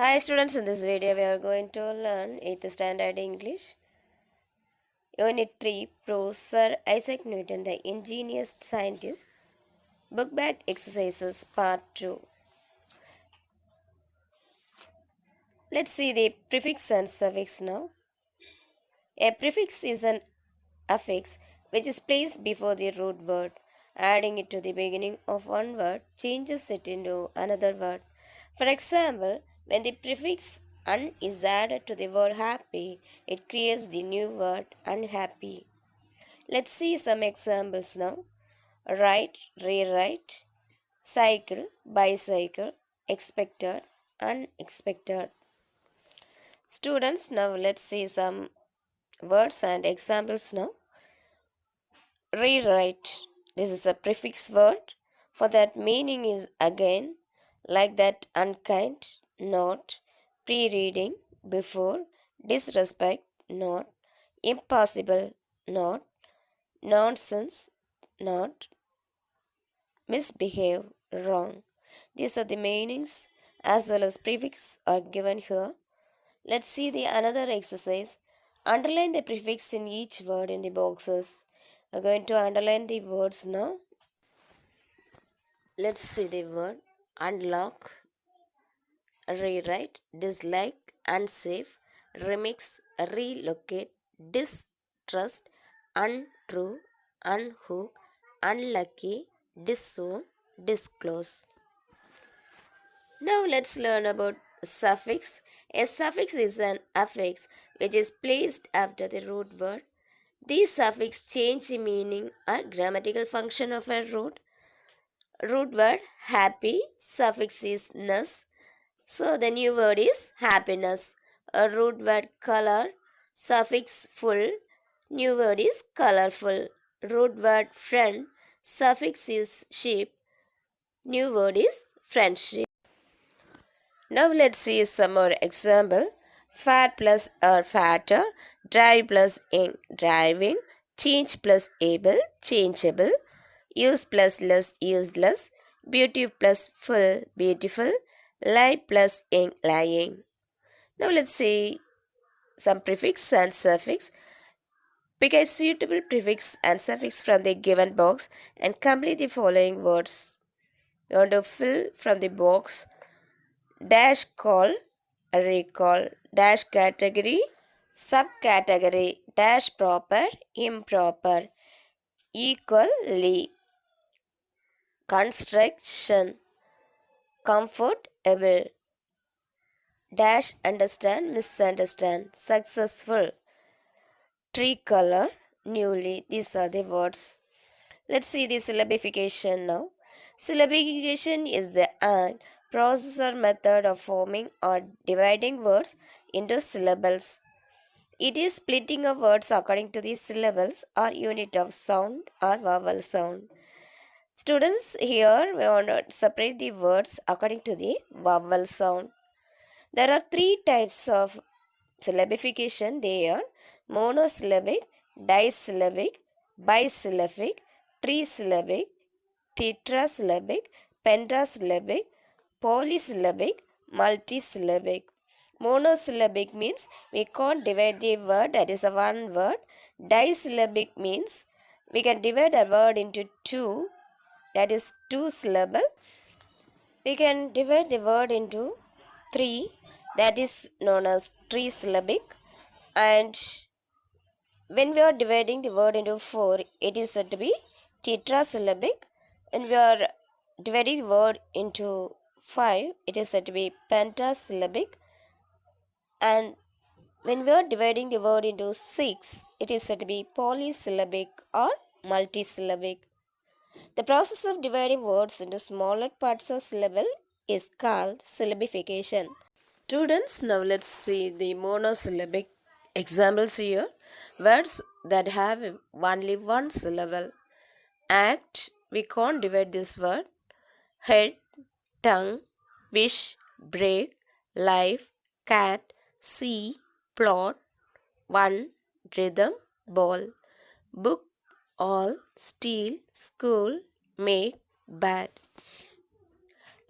Hi students, in this video we are going to learn 8th standard English. Unit 3, Prose, Sir Isaac Newton, the ingenious scientist. Book bag exercises part 2. Let's see the prefix and suffix now. A prefix is an affix which is placed before the root word. Adding it to the beginning of one word changes it into another word. For example, when the prefix un is added to the word happy, it creates the new word unhappy. Let's see some examples now. Write, rewrite, cycle, bicycle, expected, unexpected. Students, now let's see some words and examples now. Rewrite. This is a prefix word. For that meaning is again, like that unkind, not, pre-reading, before, disrespect, not, impossible, not, nonsense, not, misbehave, wrong. These are the meanings as well as prefix are given here. Let's see the another exercise. Underline the prefix in each word in the boxes. I'm going to underline the words now. Let's see the word unlock, rewrite, dislike, unsafe, remix, relocate, distrust, untrue, unhook, unlucky, disown, disclose. Now let's learn about suffix. A suffix is an affix which is placed after the root word. These suffix change meaning or grammatical function of a root word happy, suffix is ness. So the new word is happiness. A root word color, suffix full, new word is colorful. Root word friend, suffix is sheep, new word is friendship. Now let's see some more example. Fat plus or fatter, drive plus ing, driving, change plus able, changeable, use plus less, useless, beauty plus full, beautiful, lie plus ing, lying. Now let's see some prefix and suffix. Pick a suitable prefix and suffix from the given box and complete the following words. You want to fill from the box dash call, recall, dash category, subcategory, dash proper, improper, equally, construction, comfortable, dash understand, misunderstand, successful, tree color, newly. These are the words. Let's see the syllabification now. Syllabification is the process or method of forming or dividing words into syllables. It is splitting of words according to the syllables or unit of sound or vowel sound. Students, here we want to separate the words according to the vowel sound. There are three types of syllabification. They are monosyllabic, disyllabic, bisyllabic, trisyllabic, tetrasyllabic, pentasyllabic, polysyllabic, multisyllabic. Monosyllabic means we can't divide the word, that is a one word. Disyllabic means we can divide a word into two, that is two syllable. We can divide the word into three, that is known as trisyllabic. And when we are dividing the word into four, it is said to be tetrasyllabic. When we are dividing the word into five, it is said to be pentasyllabic. And when we are dividing the word into six, it is said to be polysyllabic or multisyllabic. The process of dividing words into smaller parts of syllable is called syllabification. Students, now let's see the monosyllabic examples here. Words that have only one syllable. Act, we can't divide this word. Head, tongue, wish, break, life, cat, see, plot, one, rhythm, ball, book, all, steal, school, make, bad.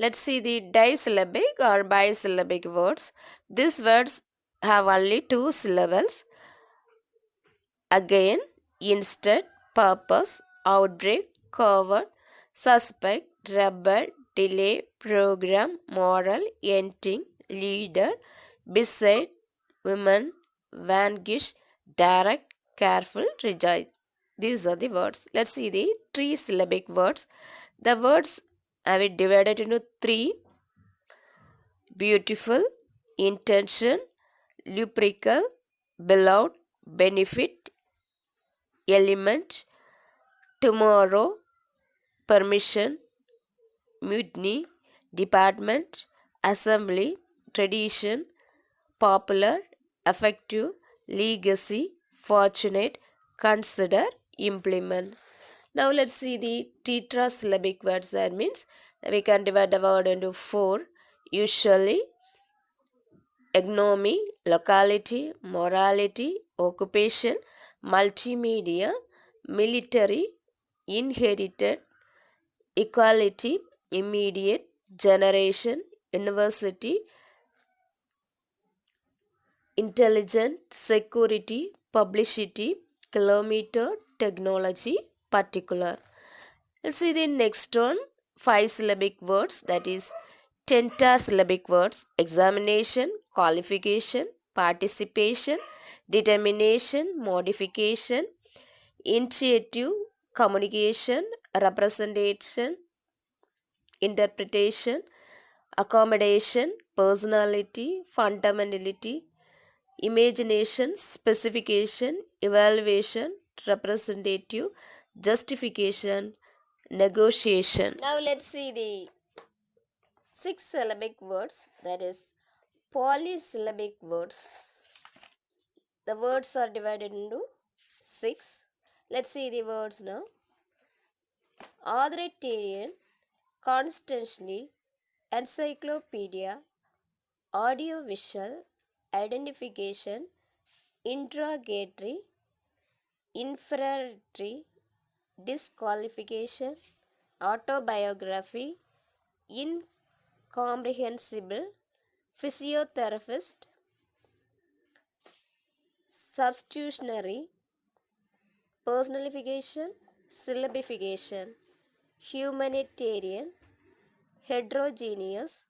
Let's see the disyllabic or bisyllabic words. These words have only two syllables. Again, instead, purpose, outbreak, cover, suspect, rubber, delay, program, moral, ending, leader, beside, women, vanquish, direct, careful, rejoice. These are the words. Let's see the three syllabic words. The words have it divided into three: beautiful, intention, lubrical, beloved, benefit, element, tomorrow, permission, mutiny, department, assembly, tradition, popular, effective, legacy, fortunate, consider, implement. Now let's see the tetrasyllabic words. That means we can divide the word into four: usually, economy, locality, morality, occupation, multimedia, military, inherited, equality, immediate, generation, university, intelligent, security, publicity, kilometer, technology, particular. Let's see the next one: five syllabic words, that is tentasyllabic words: examination, qualification, participation, determination, modification, initiative, communication, representation, interpretation, accommodation, personality, fundamentality, imagination, specification, evaluation, representative, justification, negotiation. Now let's see the six syllabic words, that is polysyllabic words. The words are divided into six. Let's see the words now: authoritarian, constantly, encyclopedia, audiovisual, identification, interrogatory, inferiority, disqualification, autobiography, incomprehensible, physiotherapist, substitutionary, personalification, syllabification, humanitarian, heterogeneous,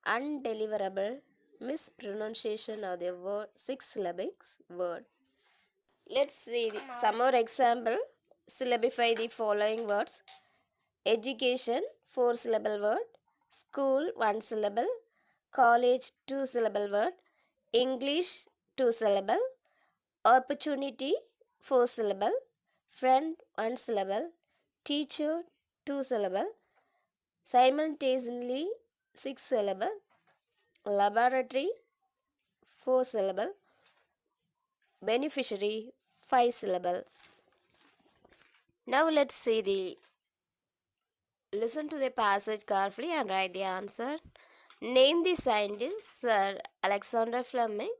undeliverable, mispronunciation of the word, six syllabic word. Let's see some more example. Syllabify the following words: education, four syllable word; school, one syllable; college, two syllable word; English, two syllable; opportunity, four syllable; friend, one syllable; teacher, two syllable; simultaneously, six syllable; laboratory, four syllable; beneficiary, five syllable. Now let's see the listen to the passage carefully and write the answer. Name the scientist. Sir Alexander Fleming.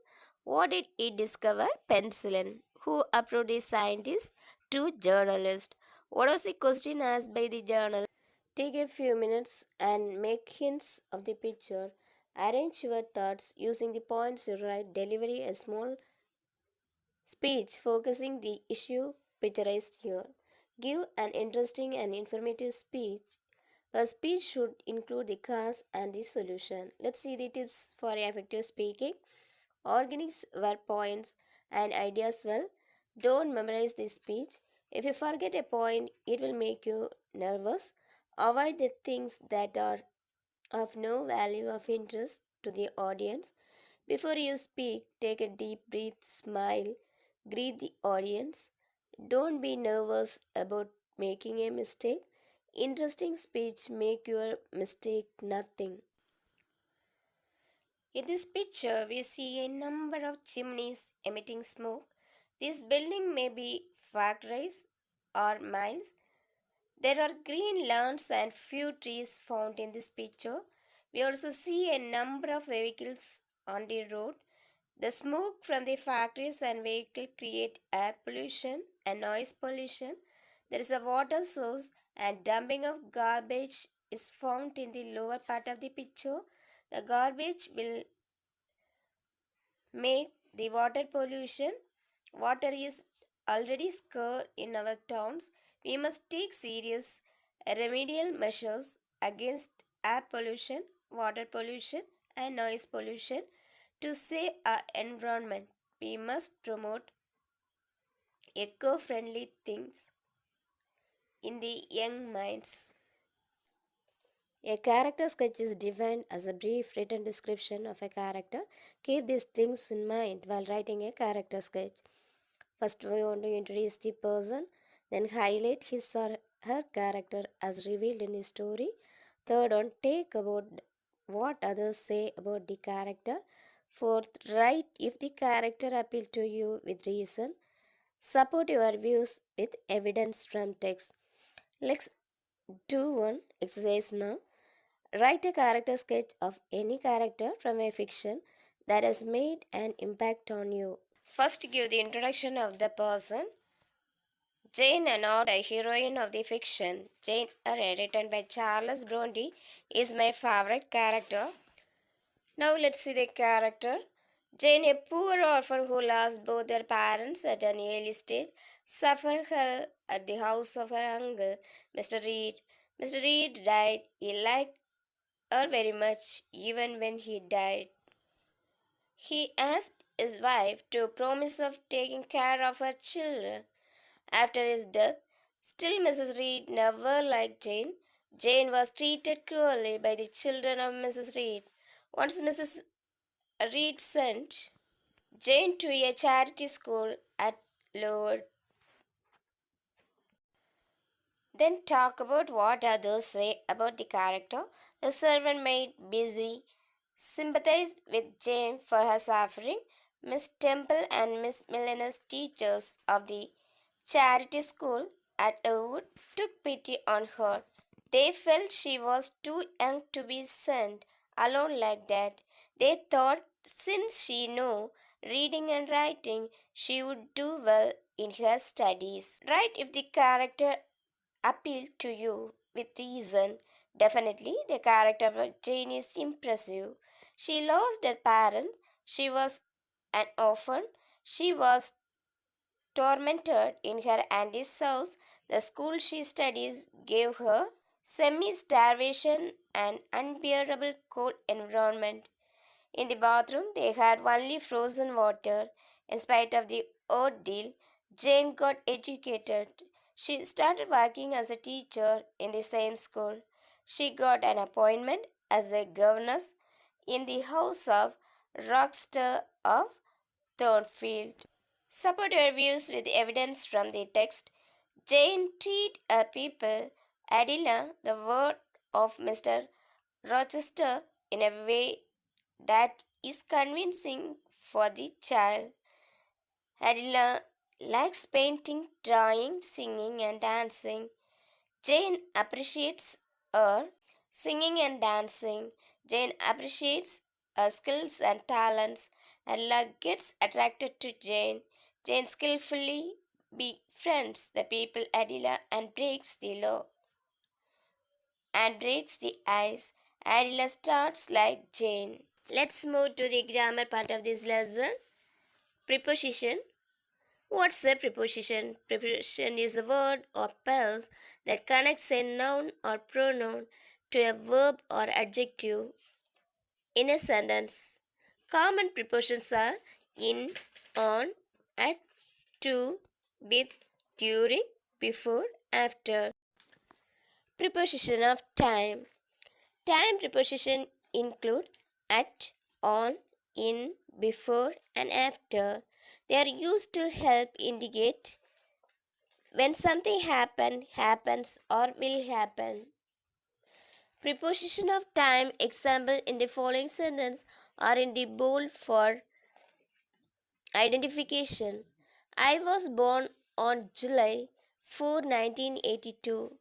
What did he discover? Penicillin. Who approved the scientist? Two journalists. What was the question asked by the journalist? Take a few minutes and make hints of the picture. Arrange your thoughts using the points you write. Delivery a small speech focusing the issue picturized here. Give an interesting and informative speech. A speech should include the cause and the solution. Let's see the tips for effective speaking. Organize your points and ideas well. Don't memorize the speech. If you forget a point, it will make you nervous. Avoid the things that are of no value of interest to the audience. Before you speak, take a deep breath, smile, greet the audience. Don't be nervous about making a mistake. Interesting speech make your mistake nothing. In this picture, we see a number of chimneys emitting smoke. This building may be factories or mines. There are green lawns and few trees found in this picture. We also see a number of vehicles on the road. The smoke from the factories and vehicles create air pollution and noise pollution. There is a water source and dumping of garbage is found in the lower part of the picture. The garbage will make the water pollution. Water is already scarce in our towns. We must take serious remedial measures against air pollution, water pollution, and noise pollution to save our environment. We must promote eco friendly things in the young minds. A character sketch is defined as a brief written description of a character. Keep these things in mind while writing a character sketch. First, we want to introduce the person, then highlight his or her character as revealed in the story. Third one, take about what others say about the character. Fourth, write if the character appealed to you with reason. Support your views with evidence from text. Let's do one exercise now. Write a character sketch of any character from a fiction that has made an impact on you. First, give the introduction of the person. Jane Eyre, the heroine of the fiction Jane Eyre, written by Charles Bronte, is my favorite character. Now let's see the character. Jane, a poor orphan who lost both her parents at an early stage, suffered her at the house of her uncle, Mr. Reed. Mr. Reed died. He liked her very much, even when he died. He asked his wife to promise of taking care of her children after his death. Still, Mrs. Reed never liked Jane. Jane was treated cruelly by the children of Mrs. Reed. Once Mrs. Reed sent Jane to a charity school at Lowood. Then talk about what others say about the character. The servant maid, busy, sympathized with Jane for her suffering. Miss Temple and Miss Milner's teachers of the charity school at Lowood took pity on her. They felt she was too young to be sent alone like that. They thought since she knew reading and writing, she would do well in her studies. Write if the character appealed to you with reason. Definitely, the character of Jane is impressive. She lost her parents. She was an orphan. She was tormented in her auntie's house. The school she studies gave her semi-starvation and unbearable cold environment. In the bathroom, they had only frozen water. In spite of the ordeal, Jane got educated. She started working as a teacher in the same school. She got an appointment as a governess in the house of Rochester of Thornfield. Support your views with evidence from the text. Jane treat her people, Adela, the word of Mr. Rochester, in a way that is convincing for the child. Adela likes painting, drawing, singing, and dancing. Jane appreciates her singing and dancing. Jane appreciates her skills and talents. Adela gets attracted to Jane. Jane skillfully befriends the people Adela and breaks the law and breaks the ice. Adela starts like Jane. Let's move to the grammar part of this lesson. Preposition. What's a preposition? Preposition is a word or phrase that connects a noun or pronoun to a verb or adjective in a sentence. Common prepositions are in, on, at, to, with, during, before, after. Preposition of time. Time preposition include at, on, in, before, and after. They are used to help indicate when something happens, or will happen. Preposition of time example in the following sentence are in the bold for identification. I was born on July 4, 1982.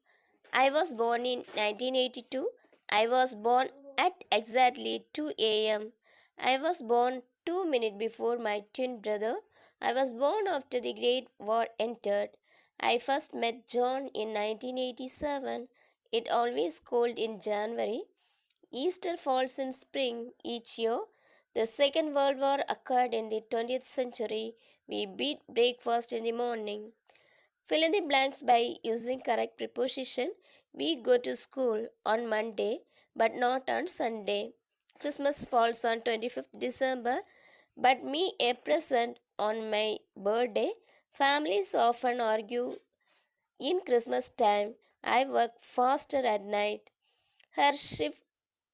I was born in 1982. I was born at exactly 2 a.m. I was born 2 minutes before my twin brother. I was born after the Great War entered. I first met John in 1987. It always cold in January. Easter falls in spring each year. The Second World War occurred in the 20th century. We beat breakfast in the morning. Fill in the blanks by using correct preposition. We go to school on Monday but not on Sunday. Christmas falls on 25th December but me a present on my birthday. Families often argue in Christmas time. I work faster at night. Her shift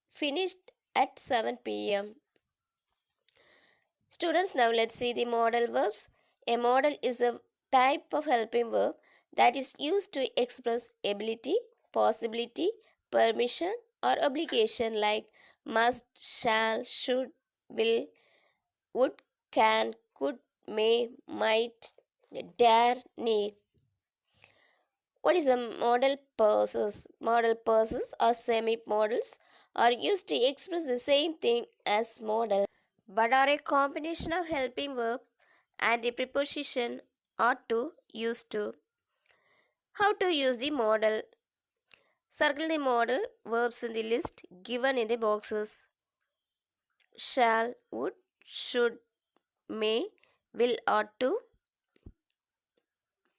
finished at 7 p.m. Students, now let's see the modal verbs. A modal is a type of helping verb that is used to express ability, possibility, permission, or obligation like must, shall, should, will, would, can, could, may, might, dare, need. What is a modal purposes? Modal purposes or semi-modals are used to express the same thing as modal but are a combination of helping verb and the preposition ought to, used to. How to use the modal? Circle the modal verbs in the list given in the boxes. Shall, would, should, may, will, ought to,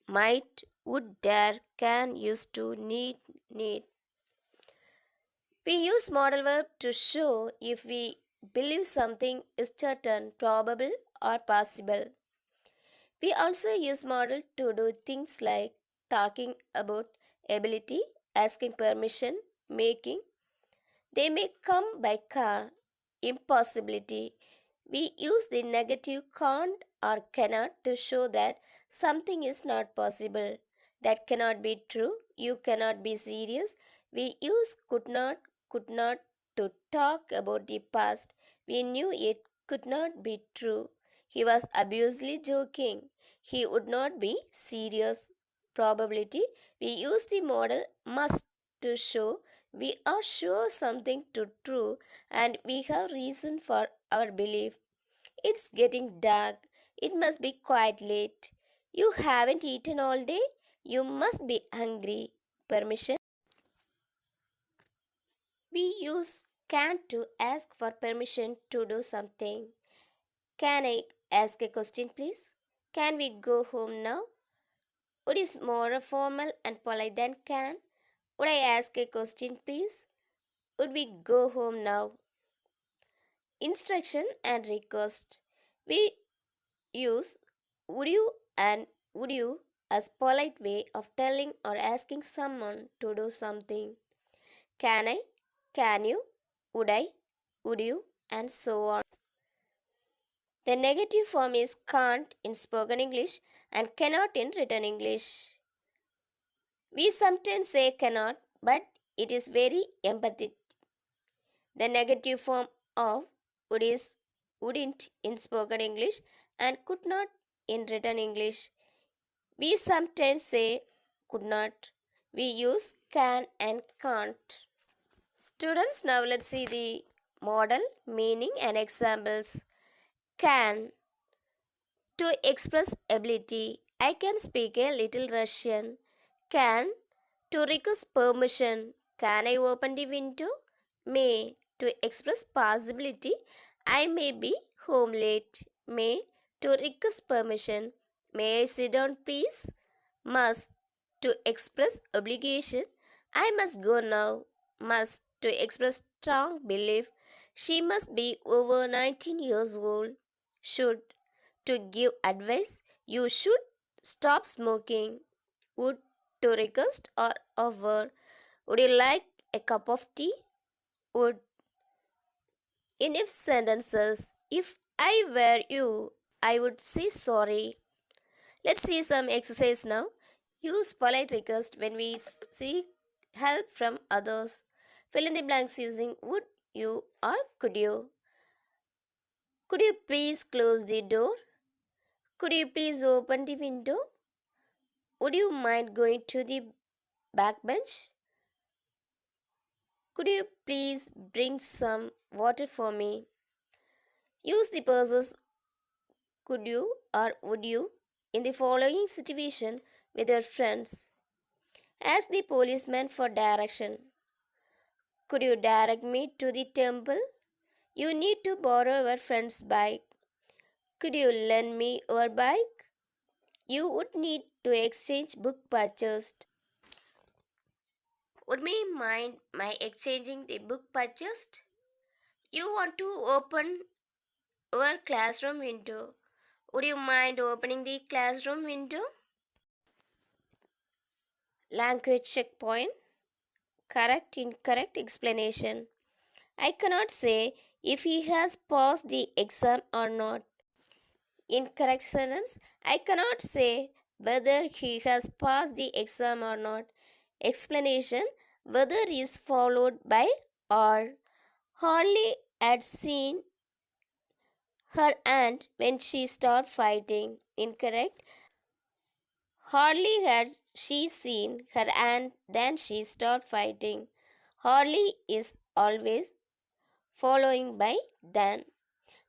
might, would, dare, can, used to, need. We use modal verb to show if we believe something is certain, probable, or possible. We also use modal to do things like talking about ability, asking permission, making. They may come by car, impossibility. We use the negative can't or cannot to show that something is not possible. That cannot be true. You cannot be serious. We use could not to talk about the past. We knew it could not be true. He was obviously joking. He would not be serious. Probability. We use the modal must to show we are sure something to true and we have reason for our belief. It's getting dark. It must be quite late. You haven't eaten all day. You must be hungry. Permission. We use can to ask for permission to do something. Can I ask a question, please? Can we go home now? Would is more formal and polite than can. Would I ask a question, please? Would we go home now? Instruction and request. We use would you and would you as polite way of telling or asking someone to do something. Can I? Can you? Would I? Would you? And so on. The negative form is can't in spoken English and cannot in written English. We sometimes say cannot, but it is very emphatic. The negative form of would is wouldn't in spoken English and could not in written English. We sometimes say could not. We use can and can't. Students, now let's see the modal, meaning and examples. Can, to express ability. I can speak a little Russian. Can, to request permission. Can I open the window? May, to express possibility. I may be home late. May, to request permission. May I sit down, please? Must, to express obligation. I must go now. Must, to express strong belief. She must be over 19 years old. Should, to give advice. You should stop smoking. Would, to request or offer. Would you like a cup of tea? Would. In if sentences, if I were you, I would say sorry. Let's see some exercise now. Use polite request when we seek help from others. Fill in the blanks using would you or could you. Could you please close the door? Could you please open the window? Would you mind going to the back bench? Could you please bring some water for me? Use the purses could you or would you in the following situation with your friends. Ask the policeman for direction. Could you direct me to the temple? You need to borrow your friend's bike. Could you lend me your bike? You would need to exchange book purchased. Would me mind my exchanging the book purchased? You want to open your classroom window. Would you mind opening the classroom window? Language checkpoint. Correct, incorrect explanation. I cannot say if he has passed the exam or not. Incorrect sentence. I cannot say whether he has passed the exam or not. Explanation. Whether is followed by or. Harley had seen her aunt when she started fighting. Incorrect. Hardly had she seen her aunt than she started fighting. Hardly is always following by than.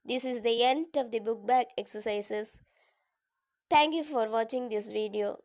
This is the end of the book bag exercises. Thank you for watching this video.